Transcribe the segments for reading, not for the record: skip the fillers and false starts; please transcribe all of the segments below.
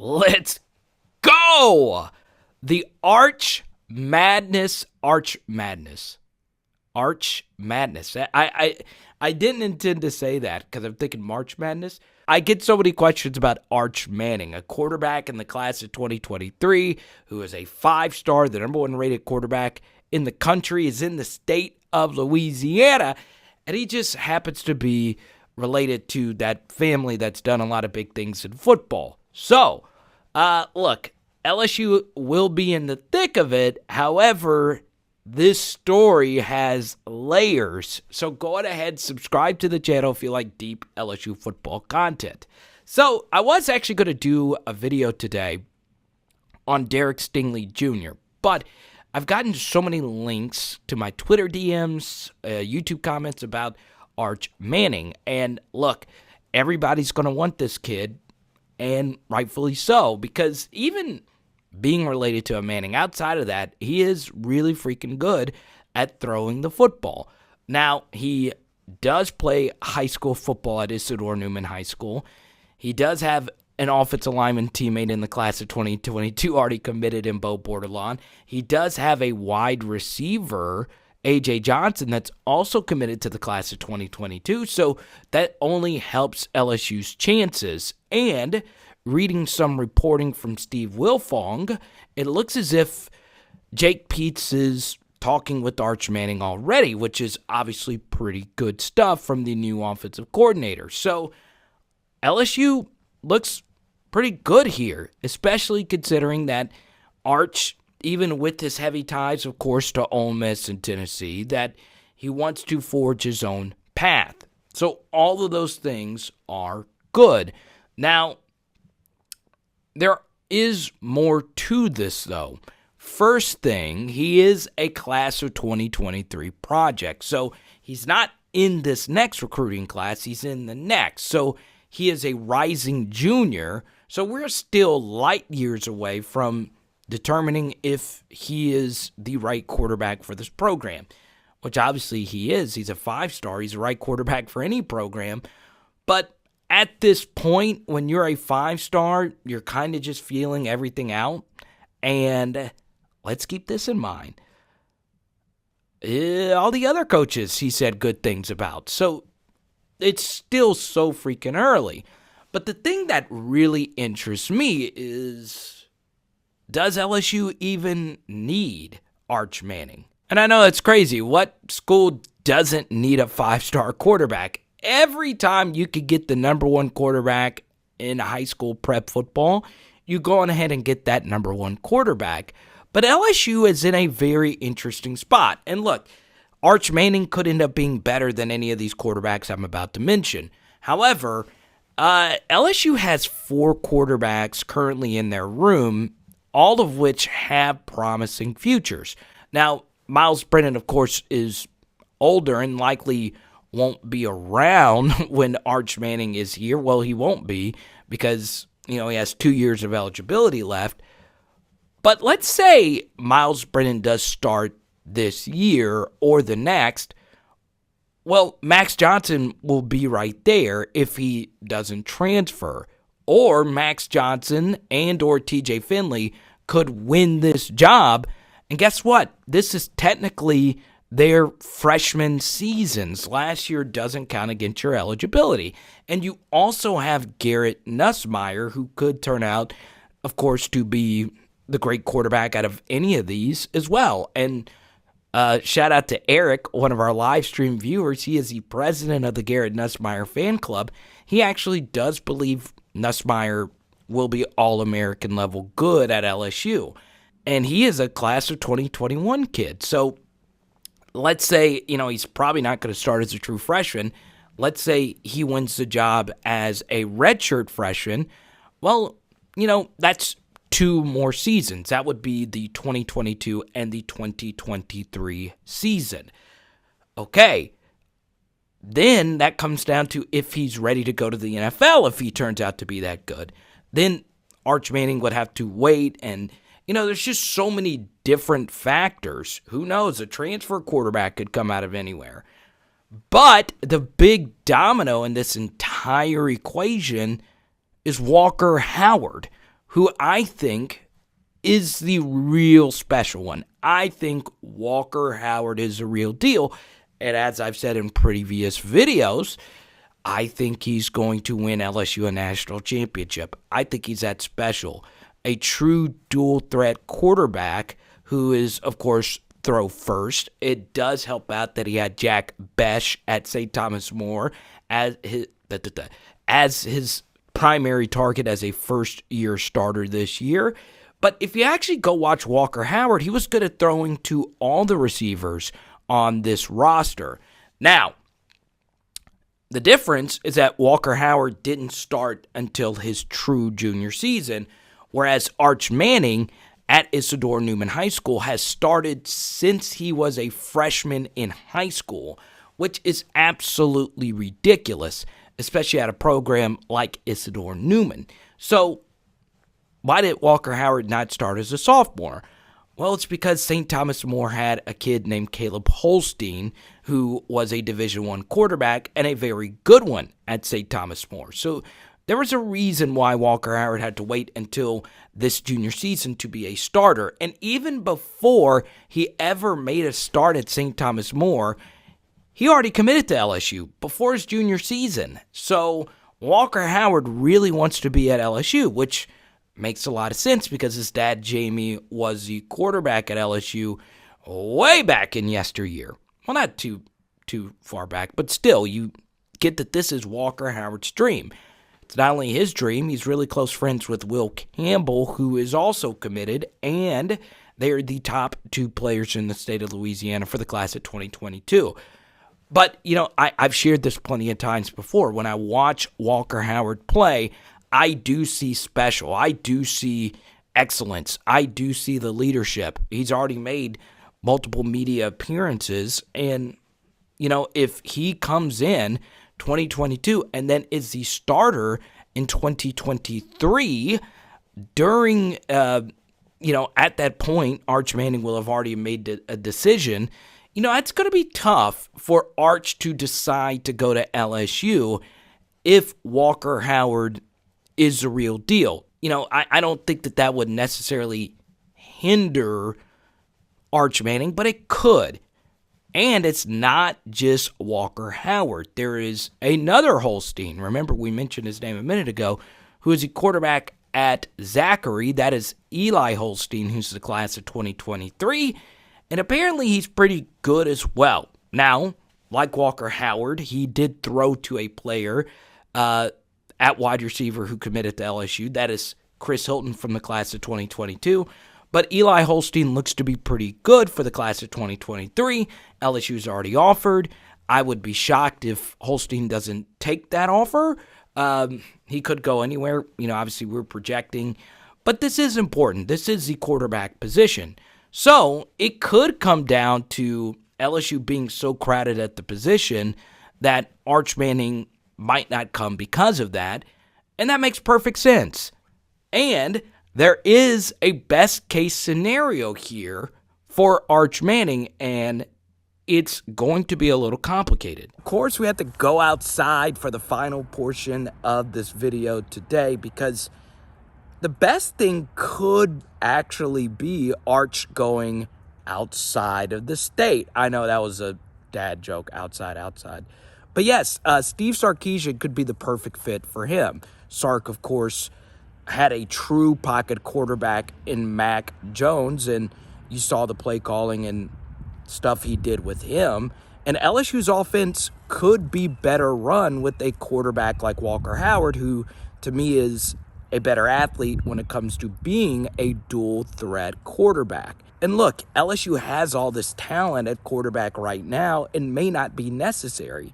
Let's go! The Arch Madness. I didn't intend to say that because I'm thinking March Madness. I get so many questions about Arch Manning, a quarterback in the class of 2023 who is a 5-star, the number 1 rated quarterback in the country, is in the state of Louisiana, and he just happens to be related to that family that's done a lot of big things in football. So, look, LSU will be in the thick of it. However, this story has layers. So go ahead, subscribe to the channel if you like deep LSU football content. So I was actually going to do a video today on Derek Stingley Jr., but I've gotten so many links to my Twitter DMs, YouTube comments about Arch Manning. And look, everybody's going to want this kid, and rightfully so, because even being related to a Manning, outside of that, he is really freaking good at throwing the football. Now, he does play high school football at Isidore Newman High School. He does have an offensive lineman teammate in the class of 2022 already committed in Bo Bordelon. He does have a wide receiver, A.J. Johnson, that's also committed to the class of 2022, so that only helps LSU's chances. And reading some reporting from Steve Wilfong, it looks as if Jake Peetz is talking with Arch Manning already, which is obviously pretty good stuff from the new offensive coordinator. So LSU looks pretty good here, especially considering that Arch, even with his heavy ties, of course, to Ole Miss and Tennessee, that he wants to forge his own path. So all of those things are good. Now, there is more to this, though. First thing, he is a class of 2023 project. So he's not in this next recruiting class. He's in the next. So he is a rising junior. So we're still light years away from determining if he is the right quarterback for this program, which obviously he is. He's a 5-star. He's the right quarterback for any program. But at this point, when you're a 5-star, you're kind of just feeling everything out. And let's keep this in mind. All the other coaches he said good things about. So it's still so freaking early. But the thing that really interests me is, does LSU even need Arch Manning? And I know that's crazy. What school doesn't need a 5-star quarterback? Every time you could get the number 1 quarterback in high school prep football, you go on ahead and get that number 1 quarterback. But LSU is in a very interesting spot. And look, Arch Manning could end up being better than any of these quarterbacks I'm about to mention. However, LSU has 4 quarterbacks currently in their room, all of which have promising futures. Now, Myles, Brennan, of course, is older and likely won't be around when Arch Manning is here. Well, he won't be because, he has 2 years of eligibility left. But let's say Myles Brennan does start this year or the next. Well, Max Johnson will be right there if he doesn't transfer. Or Max Johnson and or TJ Finley could win this job. And guess what? This is technically their freshman seasons. Last year doesn't count against your eligibility. And you also have Garrett Nussmeier, who could turn out, of course, to be the great quarterback out of any of these as well. And shout out to Eric, one of our live stream viewers. He is the president of the Garrett Nussmeier fan club. He actually does believe Nussmeier will be All-American level good at LSU. And he is a class of 2021 kid. So let's say, he's probably not going to start as a true freshman. Let's say he wins the job as a redshirt freshman. Well, that's 2 more seasons. That would be the 2022 and the 2023 season. Okay. Then that comes down to if he's ready to go to the NFL, if he turns out to be that good. Then Arch Manning would have to wait, and there's just so many different factors. Who knows? A transfer quarterback could come out of anywhere. But the big domino in this entire equation is Walker Howard, who I think is the real special one. I think Walker Howard is a real deal. And as I've said in previous videos, I think he's going to win LSU a national championship. I think he's that special. A true dual threat quarterback who is, of course, throw first. It does help out that he had Jack Besh at St. Thomas More as his primary target as a first-year starter this year. But if you actually go watch Walker Howard, he was good at throwing to all the receivers on this roster. Now, the difference is that Walker Howard didn't start until his true junior season, whereas Arch Manning at Isidore Newman High School has started since he was a freshman in high school, which is absolutely ridiculous, especially at a program like Isidore Newman. So, why did Walker Howard not start as a sophomore? Well, it's because St. Thomas More had a kid named Caleb Holstein who was a Division I quarterback and a very good one at St. Thomas More. So there was a reason why Walker Howard had to wait until this junior season to be a starter. And even before he ever made a start at St. Thomas More, he already committed to LSU before his junior season. So Walker Howard really wants to be at LSU, which makes a lot of sense because his dad, Jamie, was the quarterback at LSU way back in yesteryear. Well, not too far back, but still, you get that this is Walker Howard's dream. It's not only his dream, he's really close friends with Will Campbell, who is also committed, and they are the top two players in the state of Louisiana for the class of 2022. But, I've shared this plenty of times before. When I watch Walker Howard play, I do see special. I do see excellence. I do see the leadership. He's already made multiple media appearances. And, if he comes in 2022 and then is the starter in 2023, during, at that point, Arch Manning will have already made a decision. It's going to be tough for Arch to decide to go to LSU if Walker Howard is the real deal. I don't think that would necessarily hinder Arch Manning, but it could. And it's not just Walker Howard. There is another Holstein. Remember, we mentioned his name a minute ago, who is a quarterback at Zachary. That is Eli Holstein, who's the class of 2023. And apparently he's pretty good as well. Now, like Walker Howard, he did throw to a player at wide receiver who committed to LSU. That is Chris Hilton from the class of 2022. But Eli Holstein looks to be pretty good for the class of 2023. LSU's already offered. I would be shocked if Holstein doesn't take that offer. He could go anywhere. Obviously we're projecting. But this is important. This is the quarterback position. So it could come down to LSU being so crowded at the position that Arch Manning might not come because of that, and that makes perfect sense. And there is a best-case scenario here for Arch Manning, and it's going to be a little complicated. Of course, we have to go outside for the final portion of this video today because the best thing could actually be Arch going outside of the state. I know that was a dad joke, outside. But yes, Steve Sarkisian could be the perfect fit for him. Sark, of course, had a true pocket quarterback in Mac Jones, and you saw the play calling and stuff he did with him. And LSU's offense could be better run with a quarterback like Walker Howard, who, to me, is a better athlete when it comes to being a dual-threat quarterback. And look, LSU has all this talent at quarterback right now and may not be necessary.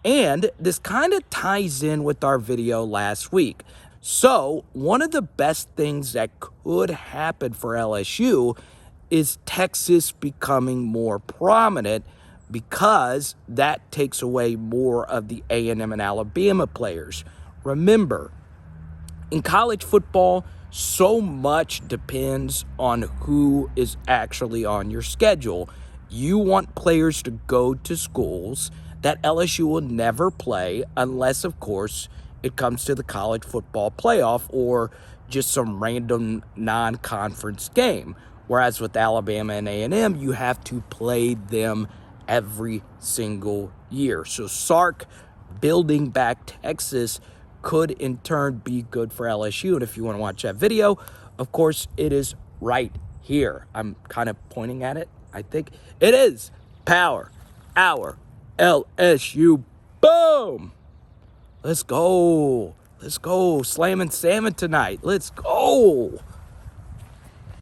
And this kind of ties in with our video last week. So one of the best things that could happen for LSU is Texas becoming more prominent because that takes away more of the A&M and Alabama players. Remember, in college football, so much depends on who is actually on your schedule. You want players to go to schools that LSU will never play unless, of course, it comes to the college football playoff or just some random non-conference game. Whereas with Alabama and A&M, you have to play them every single year. So Sark building back Texas could in turn be good for LSU. And if you want to watch that video, of course, it is right here. I'm kind of pointing at it. I think it is Power Hour LSU. Boom! Let's go. Let's go. Slamming salmon tonight. Let's go.